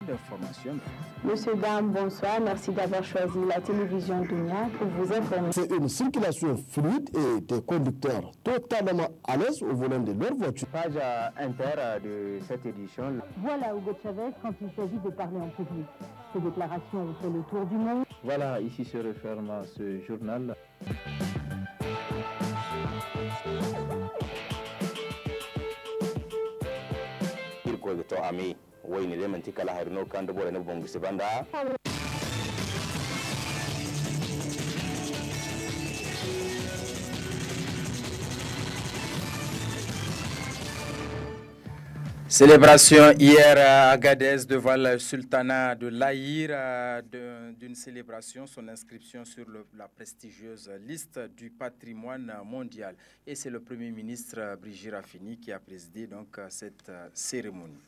d'information. Monsieur, dame, bonsoir. Merci d'avoir choisi la télévision Dunia pour vous informer. C'est une circulation fluide et des conducteurs totalement à l'aise au volant de leur voiture. Page inter de cette édition. Voilà Hugo Chavez quand il s'agit de parler en public. Ses déclarations ont fait le tour du monde. Voilà, ici se referme ce journal. Célébration hier à Agadez devant le sultanat de l'Aïr, d'une célébration, son inscription sur la prestigieuse liste du patrimoine mondial. Et c'est le Premier ministre Brigitte Raffini qui a présidé donc cette cérémonie.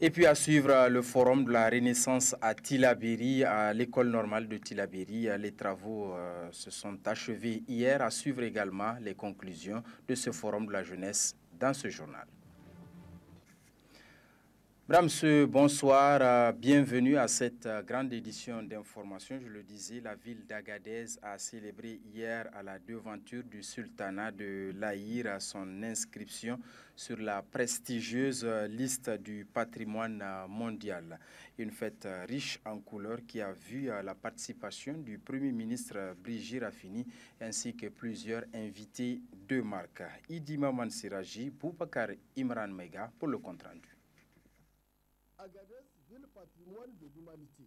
Et puis à suivre le forum de la Renaissance à Tillabéri, à l'école normale de Tillabéri. Les travaux se sont achevés hier. À suivre également les conclusions de ce forum de la jeunesse dans ce journal. Mesdames, Messieurs, bonsoir, bienvenue à cette grande édition d'information. Je le disais, la ville d'Agadez a célébré hier à la devanture du sultanat de l'Aïr son inscription sur la prestigieuse liste du patrimoine mondial. Une fête riche en couleurs qui a vu la participation du Premier ministre Brigitte Raffini ainsi que plusieurs invités de marque. Idi Maman Siraji, Boubacar Imran Mega pour le compte-rendu. Agadez, ville patrimoine de l'humanité.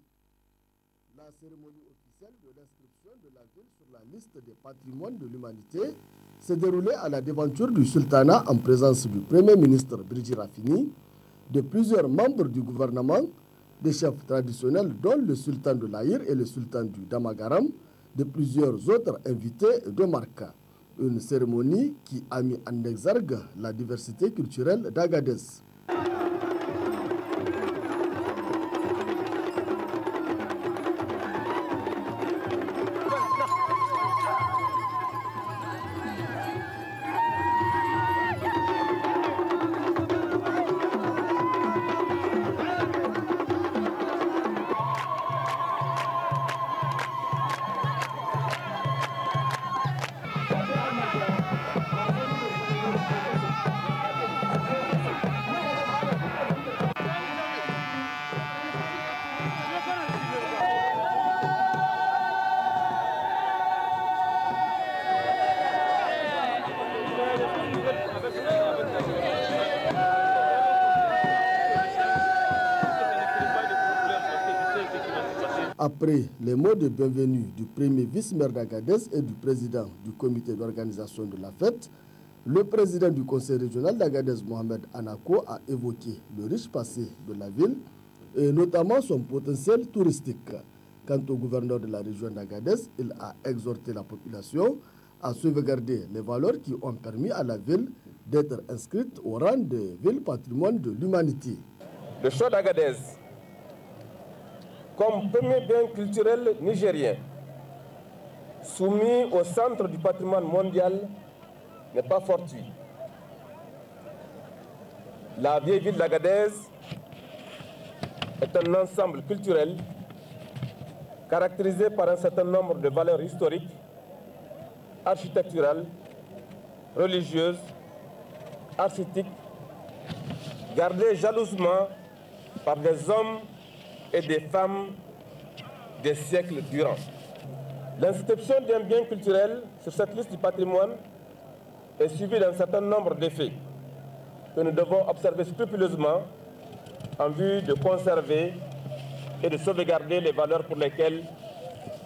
La cérémonie officielle de l'inscription de la ville sur la liste des patrimoines de l'humanité s'est déroulée à la devanture du sultanat en présence du Premier ministre Brigitte Raffini, de plusieurs membres du gouvernement, des chefs traditionnels dont le sultan de l'Aïr et le sultan du Damagaram, de plusieurs autres invités de marque. Une cérémonie qui a mis en exergue la diversité culturelle d'Agadez. Après les mots de bienvenue du premier vice-maire d'Agadez et du président du comité d'organisation de la fête, le président du conseil régional d'Agadez, Mohamed Anako, a évoqué le riche passé de la ville et notamment son potentiel touristique. Quant au gouverneur de la région d'Agadez, il a exhorté la population à sauvegarder les valeurs qui ont permis à la ville d'être inscrite au rang de ville patrimoine de l'humanité. Le choix d'Agadez comme premier bien culturel nigérien, soumis au centre du patrimoine mondial, n'est pas fortuit. La vieille ville d'Agadez est un ensemble culturel caractérisé par un certain nombre de valeurs historiques, architecturales, religieuses, artistiques, gardées jalousement par des hommes et des femmes des siècles durant. L'inscription d'un bien culturel sur cette liste du patrimoine est suivie d'un certain nombre d'effets que nous devons observer scrupuleusement en vue de conserver et de sauvegarder les valeurs pour lesquelles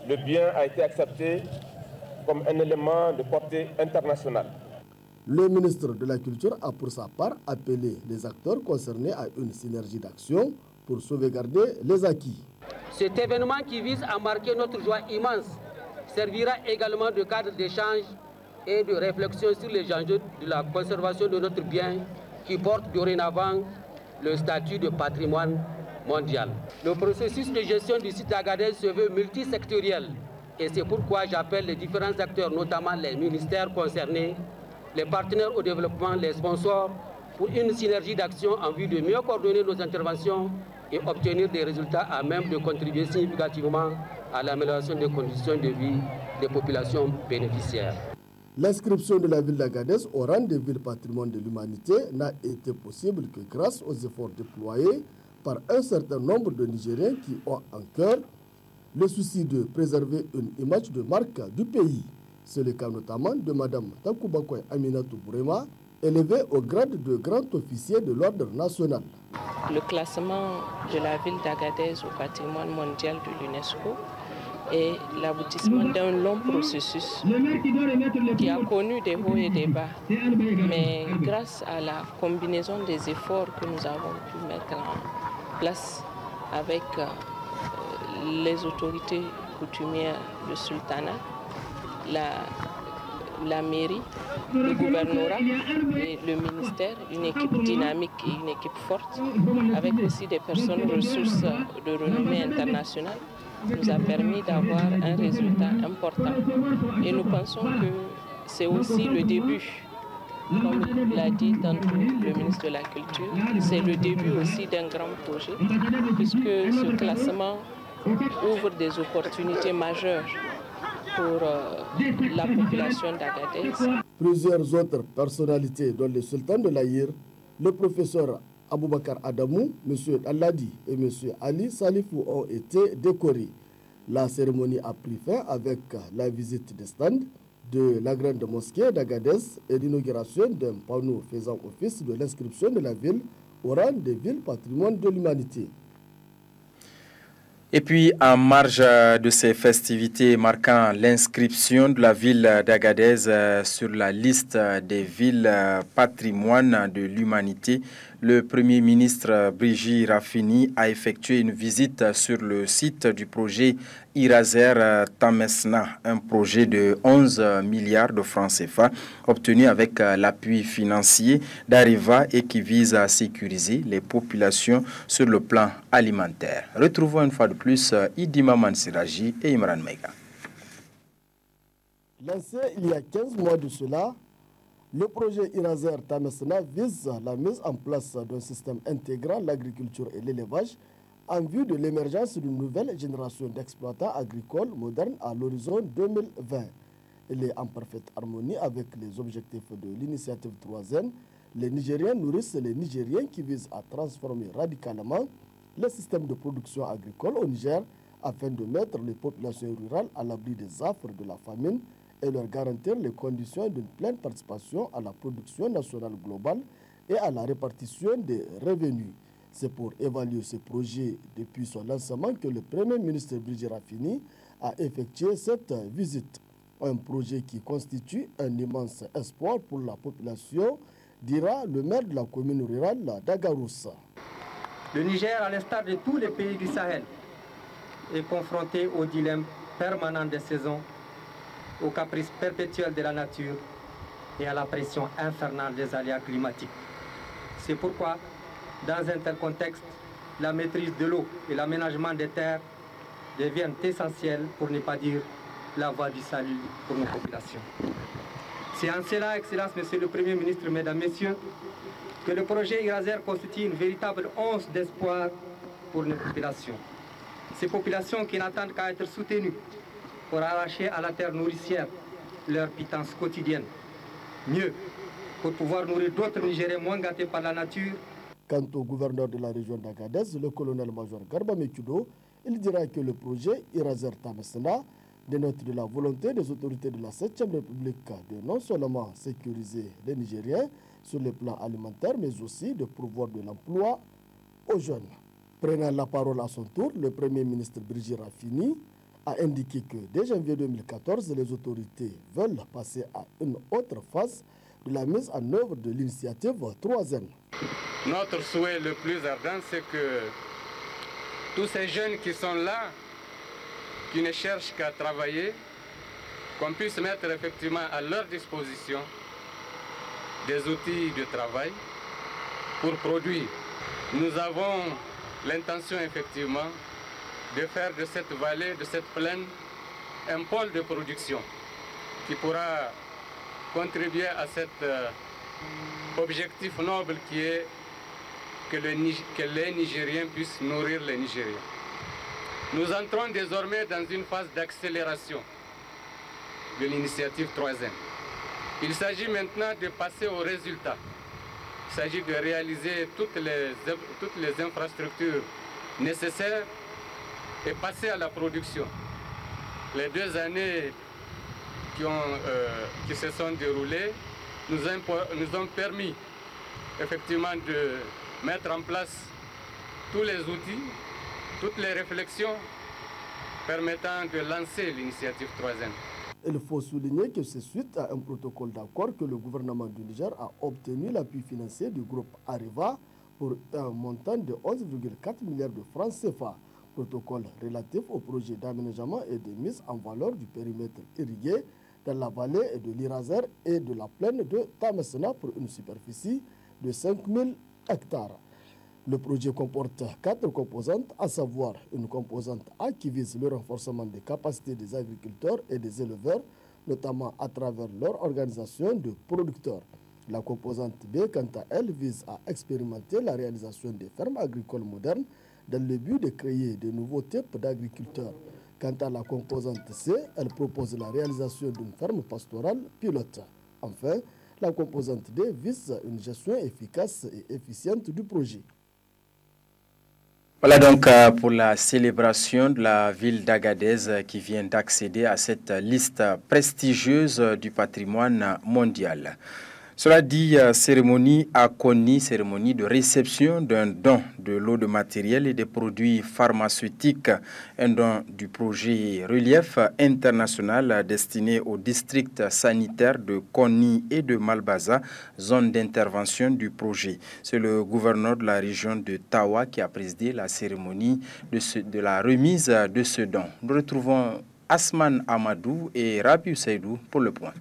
le bien a été accepté comme un élément de portée internationale. Le ministre de la Culture a pour sa part appelé les acteurs concernés à une synergie d'action pour sauvegarder les acquis. Cet événement qui vise à marquer notre joie immense servira également de cadre d'échange et de réflexion sur les enjeux de la conservation de notre bien qui porte dorénavant le statut de patrimoine mondial. Le processus de gestion du site d'Agadez se veut multisectoriel et c'est pourquoi j'appelle les différents acteurs, notamment les ministères concernés, les partenaires au développement, les sponsors, pour une synergie d'action en vue de mieux coordonner nos interventions et obtenir des résultats à même de contribuer significativement à l'amélioration des conditions de vie des populations bénéficiaires. L'inscription de la ville d'Agadez au rang des villes patrimoine de l'humanité n'a été possible que grâce aux efforts déployés par un certain nombre de Nigériens qui ont en cœur le souci de préserver une image de marque du pays. C'est le cas notamment de Mme Tankoubakoy Aminatou Bourema, élevée au grade de grand officier de l'ordre national. Le classement de la ville d'Agadez au patrimoine mondial de l'UNESCO est l'aboutissement d'un long processus qui a connu des hauts et des bas. Mais grâce à la combinaison des efforts que nous avons pu mettre en place avec les autorités coutumières du sultanat, la mairie, le gouvernorat et le ministère, une équipe dynamique et une équipe forte, avec aussi des personnes ressources de renommée internationale, nous a permis d'avoir un résultat important. Et nous pensons que c'est aussi le début, comme l'a dit tantôt le ministre de la Culture, c'est le début aussi d'un grand projet, puisque ce classement ouvre des opportunités majeures pour la population d'Agadez. Plusieurs autres personnalités, dont le sultan de l'Aïr, le professeur Aboubakar Adamou, M. Alladi et M. Ali Salifou ont été décorés. La cérémonie a pris fin avec la visite des stands de la grande mosquée d'Agadez et l'inauguration d'un panneau faisant office de l'inscription de la ville au rang des villes patrimoine de l'humanité. Et puis, en marge de ces festivités marquant l'inscription de la ville d'Agadez sur la liste des villes patrimoine de l'humanité, le Premier ministre Brigitte Raffini a effectué une visite sur le site du projet Iraser Tamesna, un projet de 11 milliards de francs CFA obtenu avec l'appui financier d'Areva et qui vise à sécuriser les populations sur le plan alimentaire. Retrouvons une fois de plus Idima Mansiraji et Imran Mega. Lancé il y a 15 mois de cela, le projet Iraser Tamesna vise la mise en place d'un système intégrant l'agriculture et l'élevage en vue de l'émergence d'une nouvelle génération d'exploitants agricoles modernes à l'horizon 2020. Il est en parfaite harmonie avec les objectifs de l'initiative 3N. Les Nigériens nourrissent les Nigériens qui visent à transformer radicalement le système de production agricole au Niger afin de mettre les populations rurales à l'abri des affres de la famine et leur garantir les conditions d'une pleine participation à la production nationale globale et à la répartition des revenus. C'est pour évaluer ce projet depuis son lancement que le Premier ministre Brigitte Raffini a effectué cette visite. Un projet qui constitue un immense espoir pour la population, dira le maire de la commune rurale d'Agarous. Le Niger, à l'instar de tous les pays du Sahel, est confronté au dilemme permanent des saisons, aux caprices perpétuels de la nature et à la pression infernale des aléas climatiques. C'est pourquoi, dans un tel contexte, la maîtrise de l'eau et l'aménagement des terres deviennent essentiels, pour ne pas dire la voie du salut pour nos populations. C'est en cela, Excellence, Monsieur le Premier ministre, Mesdames, Messieurs, que le projet Iraser constitue une véritable once d'espoir pour nos populations. Ces populations qui n'attendent qu'à être soutenues pour arracher à la terre nourricière leur pitance quotidienne. Mieux, pour pouvoir nourrir d'autres Nigériens moins gâtés par la nature. Quant au gouverneur de la région d'Agadez, le colonel-major Garba Mekudo, il dira que le projet Iraser Tamesna dénote de la volonté des autorités de la 7e République de non seulement sécuriser les Nigériens sur le plan alimentaire, mais aussi de pourvoir de l'emploi aux jeunes. Prenant la parole à son tour, le Premier ministre Brigitte Raffini a indiqué que dès janvier 2014, les autorités veulent passer à une autre phase de la mise en œuvre de l'initiative 3N. Notre souhait le plus ardent, c'est que tous ces jeunes qui sont là, qui ne cherchent qu'à travailler, qu'on puisse mettre effectivement à leur disposition des outils de travail pour produire. Nous avons l'intention effectivement de faire de cette vallée, de cette plaine, un pôle de production qui pourra contribuer à cet objectif noble qui est que les Nigériens puissent nourrir les Nigériens. Nous entrons désormais dans une phase d'accélération de l'initiative 3M. Il s'agit maintenant de passer aux résultats. Il s'agit de réaliser toutes les infrastructures nécessaires et passer à la production. Les 2 années qui se sont déroulées nous ont permis effectivement de mettre en place tous les outils, toutes les réflexions permettant de lancer l'initiative 3M. Il faut souligner que c'est suite à un protocole d'accord que le gouvernement du Niger a obtenu l'appui financier du groupe Areva pour un montant de 11,4 milliards de francs CFA. Protocole relatif au projet d'aménagement et de mise en valeur du périmètre irrigué dans la vallée de l'Iraser et de la plaine de Tamassena pour une superficie de 5000 hectares. Le projet comporte 4 composantes, à savoir une composante A qui vise le renforcement des capacités des agriculteurs et des éleveurs, notamment à travers leur organisation de producteurs. La composante B, quant à elle, vise à expérimenter la réalisation des fermes agricoles modernes dans le but de créer de nouveaux types d'agriculteurs. Quant à la composante C, elle propose la réalisation d'une ferme pastorale pilote. Enfin, la composante D vise une gestion efficace et efficiente du projet. Voilà donc pour la célébration de la ville d'Agadez qui vient d'accéder à cette liste prestigieuse du patrimoine mondial. Cela dit, cérémonie à Konni, cérémonie de réception d'un don de lot de matériel et des produits pharmaceutiques, un don du projet Relief International destiné au district sanitaire de Konni et de Malbaza, zone d'intervention du projet. C'est le gouverneur de la région de Tawa qui a présidé la cérémonie de la remise de ce don. Nous retrouvons Asman Amadou et Rabiou Seydou pour le point.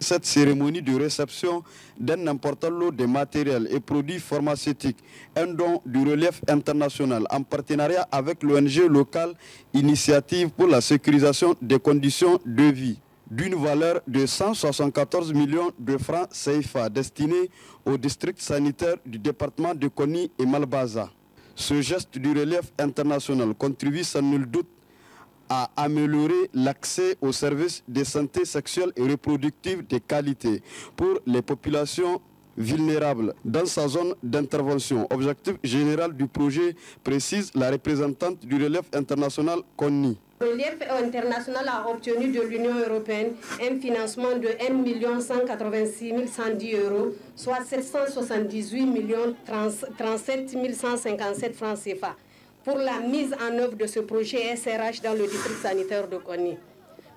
Cette cérémonie de réception d'un important lot de matériel et produits pharmaceutiques, un don du Relief International en partenariat avec l'ONG locale Initiative pour la sécurisation des conditions de vie, d'une valeur de 174 millions de francs CFA destinés au district sanitaire du département de Konni et Malbaza. Ce geste du Relief International contribue sans nul doute à améliorer l'accès aux services de santé sexuelle et reproductive de qualité pour les populations vulnérables dans sa zone d'intervention. Objectif général du projet, précise la représentante du Relief International Konni. Le Relief International a obtenu de l'Union européenne un financement de 1 186 110 €, soit 778 37 157 francs CFA. Pour la mise en œuvre de ce projet SRH dans le district sanitaire de Konni,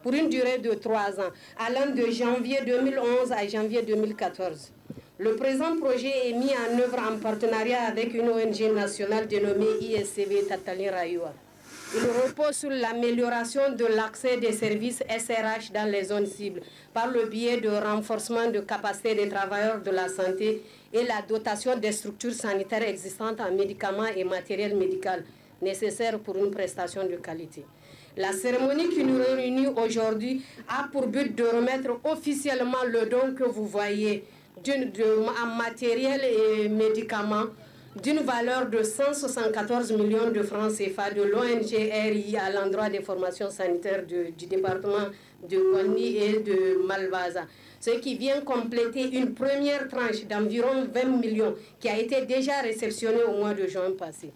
pour une durée de 3 ans, allant de janvier 2011 à janvier 2014. Le présent projet est mis en œuvre en partenariat avec une ONG nationale dénommée ISCV Tatalin Rayua. Il repose sur l'amélioration de l'accès des services SRH dans les zones cibles par le biais de renforcement de capacités des travailleurs de la santé et la dotation des structures sanitaires existantes en médicaments et matériel médical nécessaires pour une prestation de qualité. La cérémonie qui nous réunit aujourd'hui a pour but de remettre officiellement le don que vous voyez en matériel et médicaments d'une valeur de 174 millions de francs CFA de l'ONG RI à l'endroit des formations sanitaires du département de Konni et de Malbaza. Ce qui vient compléter une première tranche d'environ 20 millions qui a été déjà réceptionnée au mois de juin passé.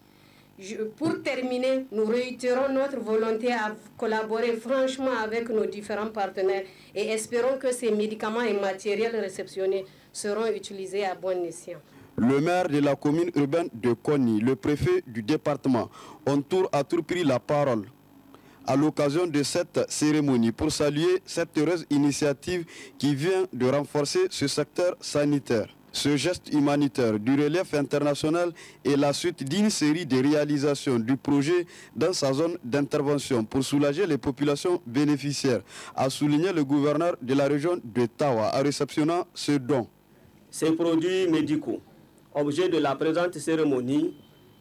Pour terminer, nous réitérons notre volonté à collaborer franchement avec nos différents partenaires et espérons que ces médicaments et matériels réceptionnés seront utilisés à bon escient. Le maire de la commune urbaine de Konni, le préfet du département, ont tour à tour pris la parole à l'occasion de cette cérémonie pour saluer cette heureuse initiative qui vient de renforcer ce secteur sanitaire. Ce geste humanitaire du Relief International est la suite d'une série de réalisations du projet dans sa zone d'intervention pour soulager les populations bénéficiaires, a souligné le gouverneur de la région de Tawa en réceptionnant ce don. Ces produits médicaux, objet de la présente cérémonie,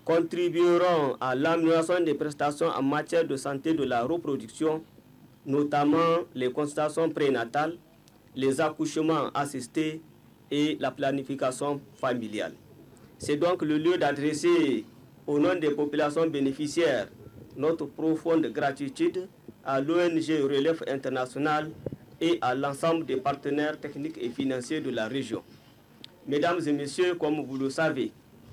contribueront à l'amélioration des prestations en matière de santé de la reproduction, notamment les consultations prénatales, les accouchements assistés et la planification familiale. C'est donc le lieu d'adresser au nom des populations bénéficiaires notre profonde gratitude à l'ONG Relève International et à l'ensemble des partenaires techniques et financiers de la région. Mesdames et messieurs, comme vous le savez,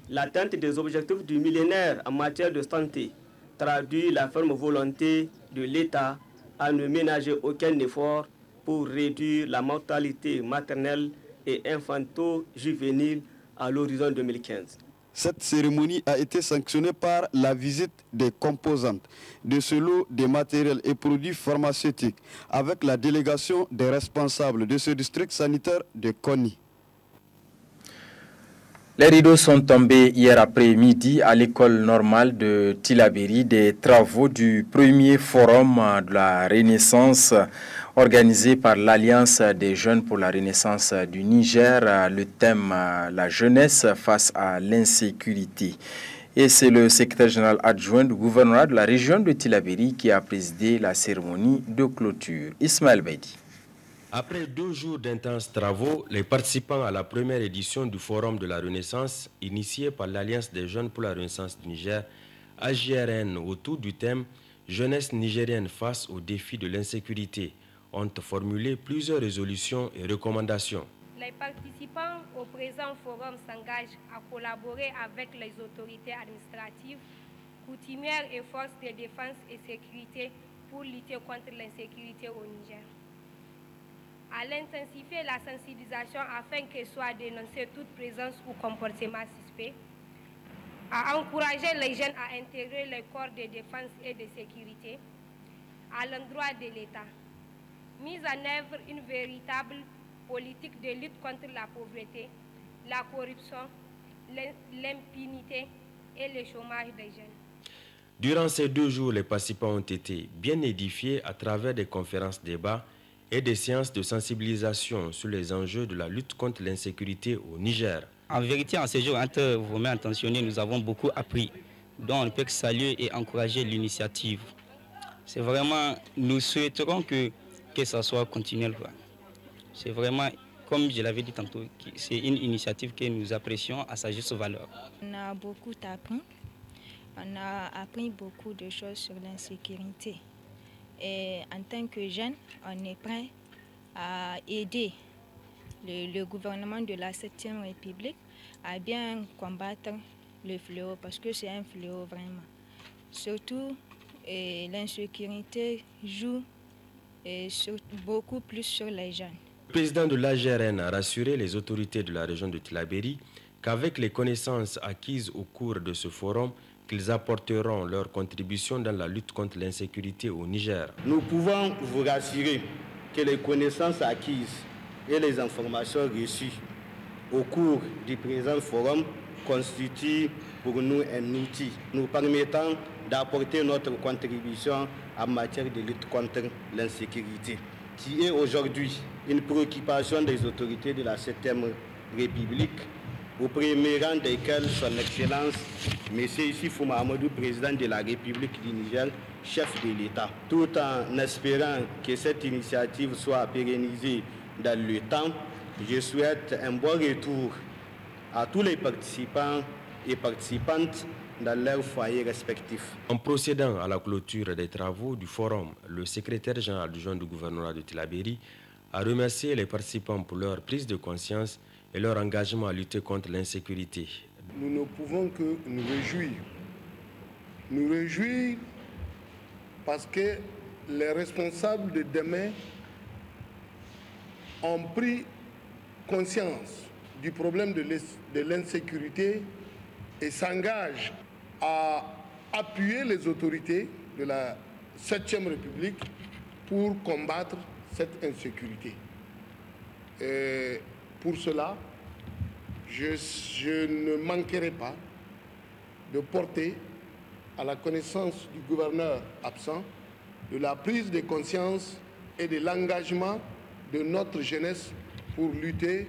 l'atteinte des objectifs du millénaire en matière de santé traduit la ferme volonté de l'État à ne ménager aucun effort pour réduire la mortalité maternelle et infanto-juvénile à l'horizon 2015. Cette cérémonie a été sanctionnée par la visite des composantes de ce lot de matériel et produits pharmaceutiques avec la délégation des responsables de ce district sanitaire de Koni. Les rideaux sont tombés hier après-midi à l'école normale de Tillabéri des travaux du premier forum de la Renaissance organisé par l'Alliance des jeunes pour la Renaissance du Niger. Le thème la jeunesse face à l'insécurité. Et c'est le secrétaire général adjoint du gouvernorat de la région de Tillabéri qui a présidé la cérémonie de clôture. Ismaël Baidi. Après 2 jours d'intenses travaux, les participants à la première édition du Forum de la Renaissance, initié par l'Alliance des jeunes pour la Renaissance du Niger, AJRN, autour du thème « Jeunesse nigérienne face aux défis de l'insécurité », ont formulé plusieurs résolutions et recommandations. Les participants au présent forum s'engagent à collaborer avec les autorités administratives, coutumières et forces de défense et sécurité pour lutter contre l'insécurité au Niger. À l'intensifier la sensibilisation afin que soit dénoncée toute présence ou comportement suspect, à encourager les jeunes à intégrer les corps de défense et de sécurité à l'endroit de l'État. Mise en œuvre une véritable politique de lutte contre la pauvreté, la corruption, l'impunité et le chômage des jeunes. Durant ces 2 jours, les participants ont été bien édifiés à travers des conférences-débats et des séances de sensibilisation sur les enjeux de la lutte contre l'insécurité au Niger. En vérité, en ces jours entre vos mains intentionnées, nous avons beaucoup appris, dont on ne peut que saluer et encourager l'initiative. C'est vraiment, nous souhaiterons que ça soit continuel. C'est vraiment, comme je l'avais dit tantôt, c'est une initiative que nous apprécions à sa juste valeur. On a beaucoup appris. On a appris beaucoup de choses sur l'insécurité. Et en tant que jeune, on est prêt à aider le gouvernement de la 7e République à bien combattre le fléau, parce que c'est un fléau vraiment. Surtout, l'insécurité joue beaucoup plus sur les jeunes. Le président de l'AJRN a rassuré les autorités de la région de Tillabéri qu'avec les connaissances acquises au cours de ce forum, qu'ils apporteront leur contribution dans la lutte contre l'insécurité au Niger. Nous pouvons vous rassurer que les connaissances acquises et les informations reçues au cours du présent forum constituent pour nous un outil nous permettant d'apporter notre contribution en matière de lutte contre l'insécurité, qui est aujourd'hui une préoccupation des autorités de la 7e République, au premier rang desquels son Excellence M. Issifou Mahamadou, président de la République du Niger, chef de l'État, tout en espérant que cette initiative soit pérennisée dans le temps. Je souhaite un bon retour à tous les participants et participantes dans leurs foyers respectifs. En procédant à la clôture des travaux du forum, le secrétaire général adjoint du gouvernorat de Tillabéri a remercié les participants pour leur prise de conscience et leur engagement à lutter contre l'insécurité. Nous ne pouvons que nous réjouir. Nous réjouir parce que les responsables de demain ont pris conscience du problème de l'insécurité et s'engagent à appuyer les autorités de la 7e République pour combattre cette insécurité. Et pour cela, je ne manquerai pas de porter à la connaissance du gouverneur absent de la prise de conscience et de l'engagement de notre jeunesse pour lutter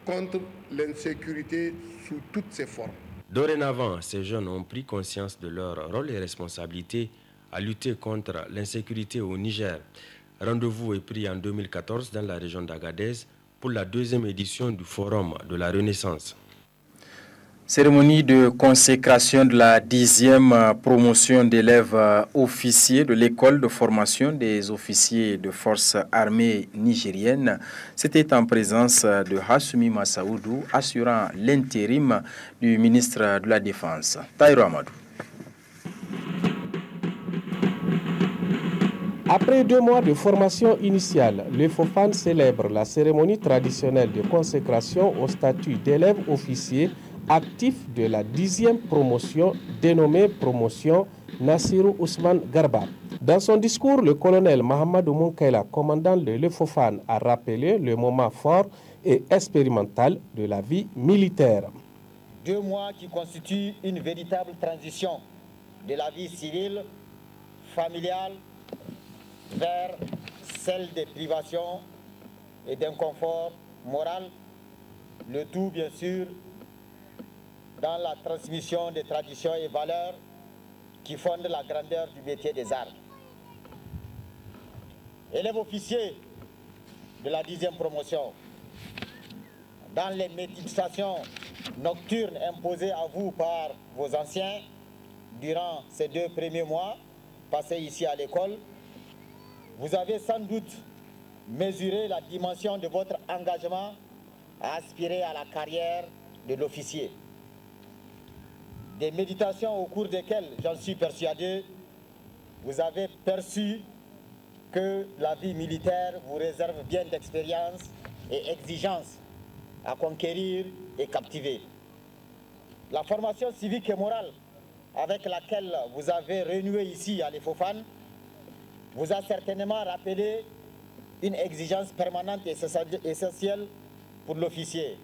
contre l'insécurité sous toutes ses formes. Dorénavant, ces jeunes ont pris conscience de leur rôle et responsabilité à lutter contre l'insécurité au Niger. Rendez-vous est pris en 2014 dans la région d'Agadez pour la deuxième édition du Forum de la Renaissance. Cérémonie de consécration de la 10e promotion d'élèves officiers de l'école de formation des officiers de forces armées nigériennes. C'était en présence de Hassoumi Massaoudou, assurant l'intérim du ministre de la Défense, Taïro Amadou. Après 2 mois de formation initiale, le FOFAN célèbre la cérémonie traditionnelle de consécration au statut d'élève officier actif de la 10e promotion dénommée promotion Nassirou Ousmane Garba. Dans son discours, le colonel Mahamadou Moukaila, commandant de l'EFOFAN, a rappelé le moment fort et expérimental de la vie militaire. 2 mois qui constituent une véritable transition de la vie civile, familiale, vers celle des privations et d'inconfort moral, le tout bien sûr dans la transmission des traditions et valeurs qui fondent la grandeur du métier des armes. Élèves officiers de la 10e promotion, dans les méditations nocturnes imposées à vous par vos anciens durant ces 2 premiers mois passés ici à l'école, vous avez sans doute mesuré la dimension de votre engagement à aspirer à la carrière de l'officier. Des méditations au cours desquelles, j'en suis persuadé, vous avez perçu que la vie militaire vous réserve bien d'expérience et exigences à conquérir et captiver. La formation civique et morale avec laquelle vous avez renoué ici à l'EFOFAN vous a certainement rappelé une exigence permanente et essentielle pour l'officier.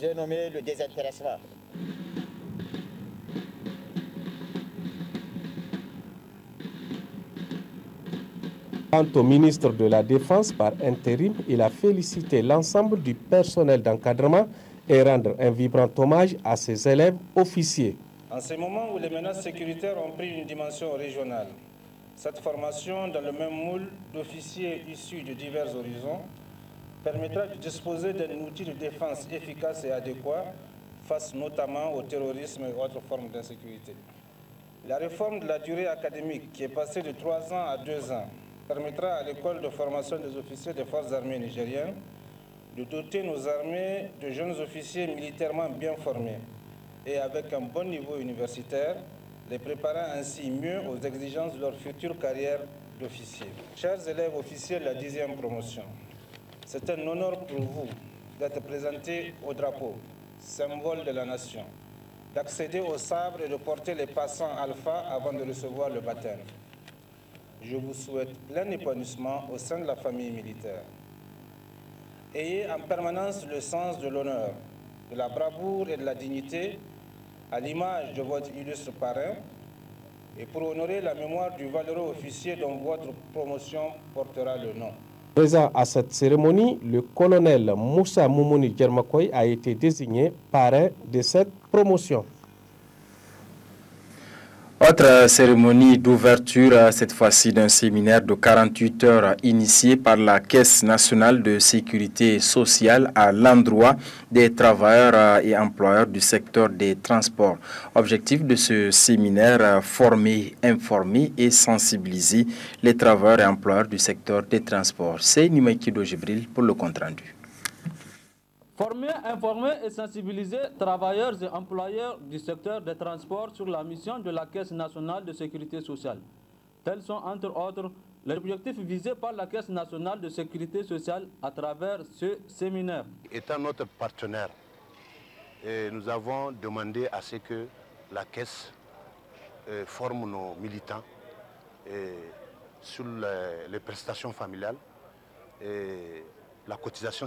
J'ai nommé le désintéressement. Quant au ministre de la Défense par intérim, il a félicité l'ensemble du personnel d'encadrement et rendre un vibrant hommage à ses élèves officiers. En ce moment où les menaces sécuritaires ont pris une dimension régionale, cette formation dans le même moule d'officiers issus de divers horizons permettra de disposer d'un outil de défense efficace et adéquat face notamment au terrorisme et autres formes d'insécurité. La réforme de la durée académique qui est passée de 3 ans à 2 ans permettra à l'école de formation des officiers des forces armées nigériennes de doter nos armées de jeunes officiers militairement bien formés et avec un bon niveau universitaire, les préparant ainsi mieux aux exigences de leur future carrière d'officier. Chers élèves officiers de la 10e promotion, c'est un honneur pour vous d'être présentés au drapeau, symbole de la nation, d'accéder au sabre et de porter les passants alpha avant de recevoir le baptême. Je vous souhaite plein épanouissement au sein de la famille militaire. Ayez en permanence le sens de l'honneur, de la bravoure et de la dignité, à l'image de votre illustre parrain, et pour honorer la mémoire du valeureux officier dont votre promotion portera le nom. Présent à cette cérémonie, le colonel Moussa Moumouni Djermakoy a été désigné parrain de cette promotion. Autre cérémonie d'ouverture, cette fois-ci d'un séminaire de 48 heures initié par la Caisse nationale de sécurité sociale à l'endroit des travailleurs et employeurs du secteur des transports. Objectif de ce séminaire, former, informer et sensibiliser les travailleurs et employeurs du secteur des transports. C'est Nimaïkido Jibril pour le compte-rendu. Former, informer et sensibiliser travailleurs et employeurs du secteur des transports sur la mission de la Caisse nationale de sécurité sociale. Tels sont entre autres les objectifs visés par la Caisse nationale de sécurité sociale à travers ce séminaire. Étant notre partenaire, nous avons demandé à ce que la Caisse forme nos militants sur les prestations familiales, la cotisation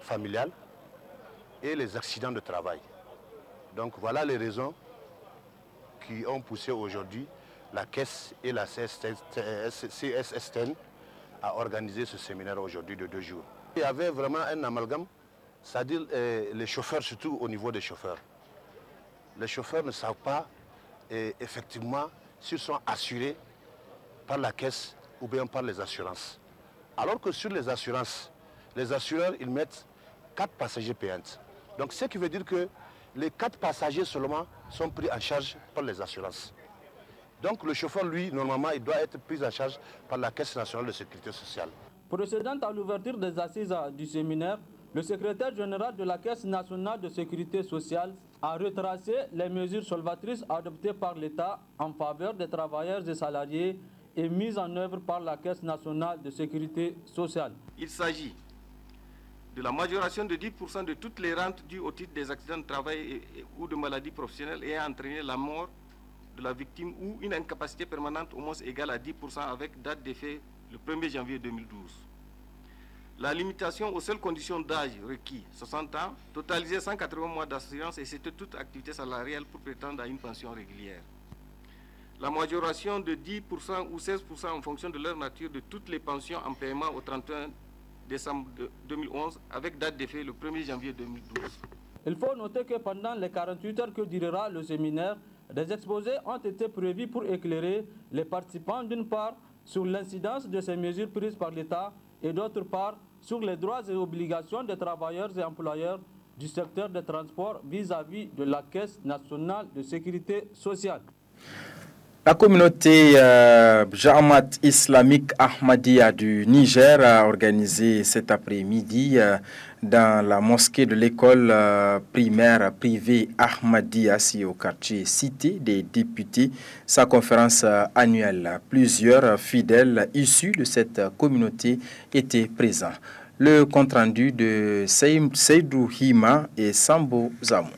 familiale et les accidents de travail. Donc voilà les raisons qui ont poussé aujourd'hui la Caisse et la CSSTN à organiser ce séminaire aujourd'hui de 2 jours. Il y avait vraiment un amalgame, c'est-à-dire les chauffeurs, surtout au niveau des chauffeurs. Les chauffeurs ne savent pas effectivement s'ils sont assurés par la Caisse ou bien par les assurances. Alors que sur les assurances, les assureurs, ils mettent 4 passagers payants. Donc ce qui veut dire que les 4 passagers seulement sont pris en charge par les assurances. Donc le chauffeur, lui, normalement, il doit être pris en charge par la Caisse nationale de sécurité sociale. Procédant à l'ouverture des assises du séminaire, le secrétaire général de la Caisse nationale de sécurité sociale a retracé les mesures salvatrices adoptées par l'État en faveur des travailleurs et salariés et mises en œuvre par la Caisse nationale de sécurité sociale. Il s'agit de la majoration de 10% de toutes les rentes dues au titre des accidents de travail ou de maladies professionnelles ayant entraîné la mort de la victime ou une incapacité permanente au moins égale à 10% avec date d'effet le 1er janvier 2012. La limitation aux seules conditions d'âge requis, 60 ans, totalisait 180 mois d'assurance et c'était toute activité salariale pour prétendre à une pension régulière. La majoration de 10% ou 16% en fonction de leur nature de toutes les pensions en paiement au 31 décembre 2011 avec date d'effet le 1er janvier 2012. Il faut noter que pendant les 48 heures que durera le séminaire, des exposés ont été prévus pour éclairer les participants d'une part sur l'incidence de ces mesures prises par l'État et d'autre part sur les droits et obligations des travailleurs et employeurs du secteur des transports vis-à-vis de la Caisse nationale de sécurité sociale. La communauté Jamaat islamique Ahmadiyya du Niger a organisé cet après-midi dans la mosquée de l'école primaire privée Ahmadiyya au quartier Cité des députés sa conférence annuelle. Plusieurs fidèles issus de cette communauté étaient présents. Le compte-rendu de Seydou Hima et Sambo Zamou.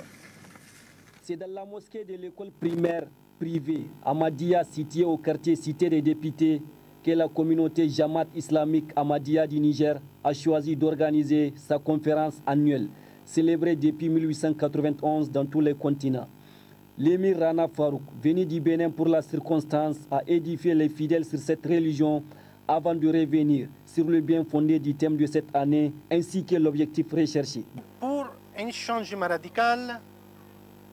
C'est dans la mosquée de l'école primaire privée Ahmadiyya située au quartier Cité des députés que la communauté Jamaat islamique Ahmadiyya du Niger a choisi d'organiser sa conférence annuelle, célébrée depuis 1891 dans tous les continents. L'émir Rana Farouk, venu du Bénin pour la circonstance, a édifié les fidèles sur cette religion avant de revenir sur le bien fondé du thème de cette année ainsi que l'objectif recherché. Pour un changement radical,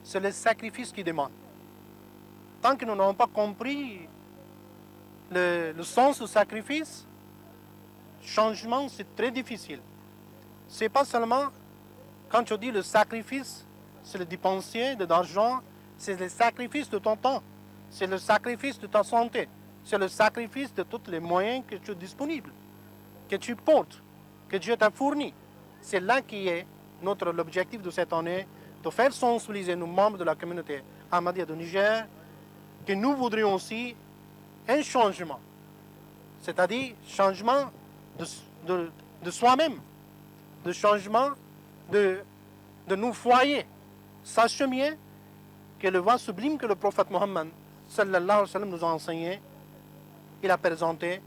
c'est le sacrifice qui demande. Tant que nous n'avons pas compris le sens du sacrifice, changement, c'est très difficile. Ce n'est pas seulement, quand je dis le sacrifice, c'est le dépensier de l'argent, c'est le sacrifice de ton temps, c'est le sacrifice de ta santé, c'est le sacrifice de tous les moyens que tu as disponibles, que tu portes, que Dieu t'a fourni. C'est là qui est l'objectif de cette année, de faire sensibiliser nos membres de la communauté Ahmadiyya du Niger, que nous voudrions aussi un changement, c'est-à-dire changement de soi-même, de changement de nos foyers. Sachez bien que le voie sublime que le prophète Mohammed sallallahu alayhi wa sallam nous a enseigné, il a présenté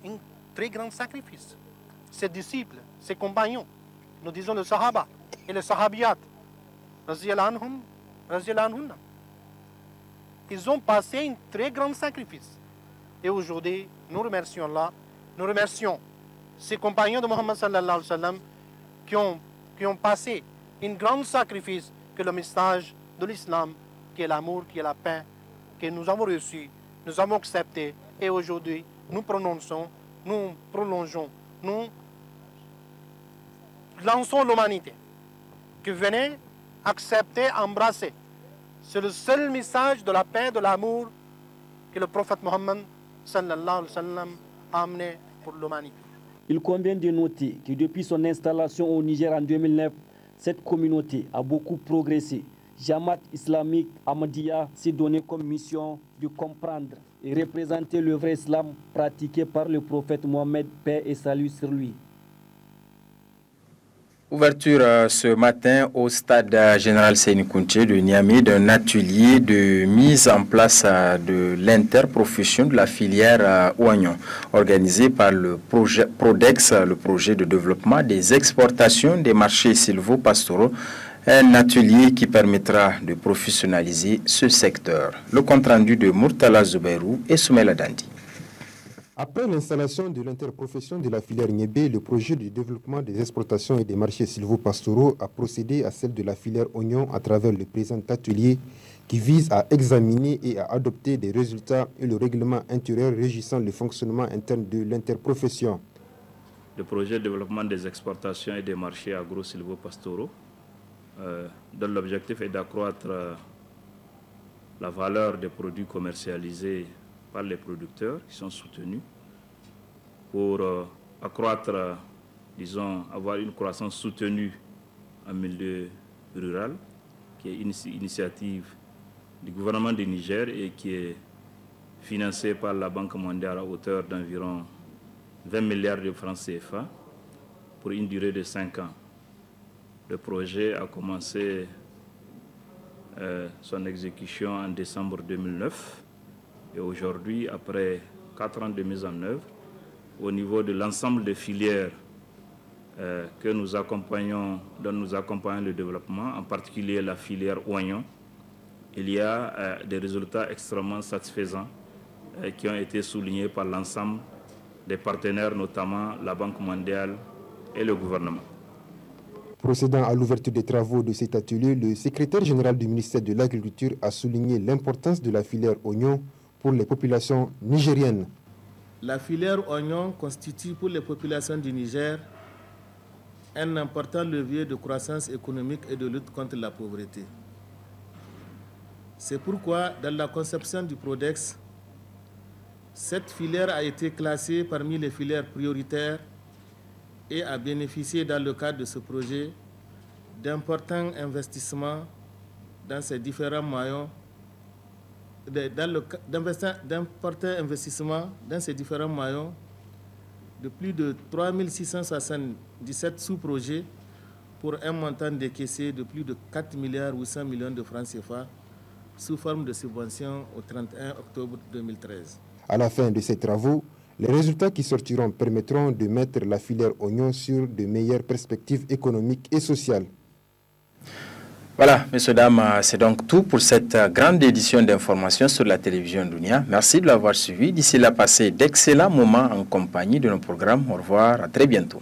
un très grand sacrifice. Ses disciples, ses compagnons, nous disons le Sahaba et les Sahabiyat, raziyallahu anhum, raziyallahu anhunna, ils ont passé un très grand sacrifice. Et aujourd'hui, nous remercions Allah, nous remercions ces compagnons de Mohammed sallallahu alayhi wa sallam qui ont passé un grand sacrifice que le message de l'islam, qui est l'amour, qui est la paix, que nous avons reçu, nous avons accepté. Et aujourd'hui, nous prononçons, nous prolongeons, nous lançons l'humanité. Que venez accepter, embrasser. C'est le seul message de la paix, de l'amour que le prophète Mohammed sallallahu alayhi wa sallam a amené pour l'humanité. Il convient de noter que depuis son installation au Niger en 2009, cette communauté a beaucoup progressé. Jamaat islamique Ahmadiyya s'est donné comme mission de comprendre et représenter le vrai islam pratiqué par le prophète Mohammed, paix et salut sur lui. Ouverture ce matin au stade général Seyni Kounché de Niamey d'un atelier de mise en place de l'interprofession de la filière oignon, organisé par le projet Prodex, le projet de développement des exportations des marchés sylvo-pastoraux, un atelier qui permettra de professionnaliser ce secteur. Le compte-rendu de Murtala Zoubairou et Soumaïla Dandi. Après l'installation de l'interprofession de la filière Niébé, le projet de développement des exportations et des marchés sylvo-pastoraux a procédé à celle de la filière oignon à travers le présent atelier qui vise à examiner et à adopter des résultats et le règlement intérieur régissant le fonctionnement interne de l'interprofession. le projet de développement des exportations et des marchés agro-silvopastoraux, dont l'objectif est d'accroître la valeur des produits commercialisés par les producteurs qui sont soutenus pour accroître, disons, avoir une croissance soutenue en milieu rural, qui est une initiative du gouvernement du Niger et qui est financée par la Banque mondiale à hauteur d'environ 20 milliards de francs CFA pour une durée de 5 ans. Le projet a commencé son exécution en décembre 2009 et aujourd'hui, après 4 ans de mise en œuvre, au niveau de l'ensemble des filières que nous accompagnons, dont nous accompagnons le développement, en particulier la filière oignon, il y a des résultats extrêmement satisfaisants qui ont été soulignés par l'ensemble des partenaires, notamment la Banque mondiale et le gouvernement. Procédant à l'ouverture des travaux de cet atelier, le secrétaire général du ministère de l'Agriculture a souligné l'importance de la filière oignon pour les populations nigériennes. La filière oignon constitue pour les populations du Niger un important levier de croissance économique et de lutte contre la pauvreté. C'est pourquoi, dans la conception du Prodex, cette filière a été classée parmi les filières prioritaires et a bénéficié dans le cadre de ce projet d'importants investissements dans ces différents maillons, de plus de 3677 sous-projets pour un montant décaissé de plus de 4 milliards 800 millions de francs CFA sous forme de subventions au 31 octobre 2013. À la fin de ces travaux, les résultats qui sortiront permettront de mettre la filière oignon sur de meilleures perspectives économiques et sociales. Voilà, messieurs, dames, c'est donc tout pour cette grande édition d'information sur la télévision Dunia. Merci de l'avoir suivi. D'ici là, passez d'excellents moments en compagnie de nos programmes. Au revoir, à très bientôt.